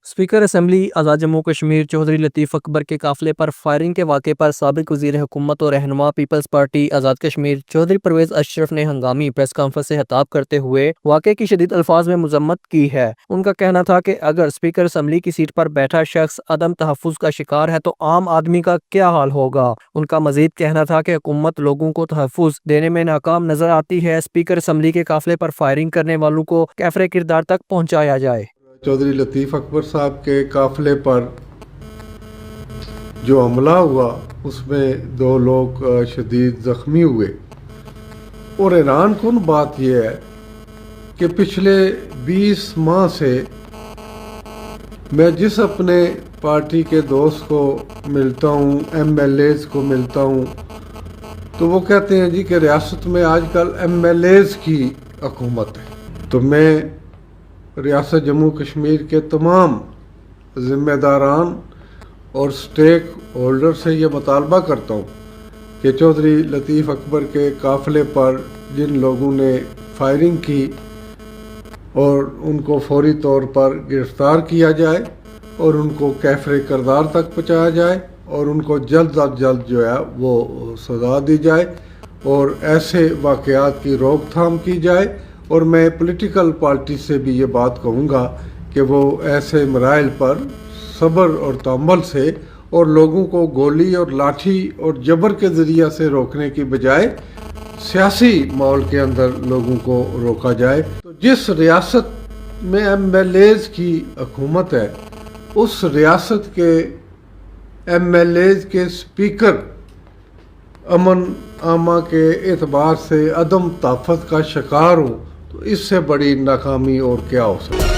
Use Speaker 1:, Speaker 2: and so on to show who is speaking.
Speaker 1: Speaker assembly آزاد جموں کشمیر چودھری لطیف اکبر کے قافلے پر firing کے واقعے پر سابق وزیر حکومت اور رہنما پیپلز پارٹی آزاد کشمیر چودھری پرویز اشرف نے ہنگامی پریس کانفرنس سے خطاب کرتے ہوئے واقعے کی شدید الفاظ میں مذمت کی ہے۔ ان کا کہنا تھا کہ اگر اسپیکر اسمبلی کی سیٹ پر بیٹھا شخص عدم تحفظ کا شکار ہے تو عام آدمی کا کیا حال ہوگا۔ ان کا مزید کہنا تھا کہ حکومت لوگوں کو تحفظ دینے میں ناکام نظر آتی ہے۔ اسپیکر اسمبلی کے قافلے پر فائرنگ کرنے والوں کو کیفر کردار تک پہنچایا جائے۔
Speaker 2: چودھری لطیف اکبر صاحب کے قافلے پر جو حملہ ہوا اس میں 2 لوگ شدید زخمی ہوئے، اور حیران کن بات یہ ہے کہ پچھلے 20 ماہ سے میں جس اپنے پارٹی کے دوست کو ملتا ہوں، MLAs کو ملتا ہوں، تو وہ کہتے ہیں جی کہ ریاست میں آج کل MLAs کی حکومت ہے۔ تو میں ریاست جموں کشمیر کے تمام ذمہ داران اور سٹیک ہولڈر سے یہ مطالبہ کرتا ہوں کہ چودھری لطیف اکبر کے قافلے پر جن لوگوں نے فائرنگ کی اور ان کو فوری طور پر گرفتار کیا جائے اور ان کو کیفر کردار تک پہنچایا جائے اور ان کو جلد از جلد جو ہے وہ سزا دی جائے اور ایسے واقعات کی روک تھام کی جائے۔ اور میں پولیٹیکل پارٹی سے بھی یہ بات کہوں گا کہ وہ ایسے مراحل پر صبر اور تحمل سے اور لوگوں کو گولی اور لاٹھی اور جبر کے ذریعہ سے روکنے کی بجائے سیاسی ماحول کے اندر لوگوں کو روکا جائے۔ تو جس ریاست میں MLAs کی حکومت ہے، اس ریاست کے MLAs کے اسپیکر امن عامہ کے اعتبار سے عدم تحفظ کا شکار ہوں، تو اس سے بڑی ناکامی اور کیا ہو سکتی ہے۔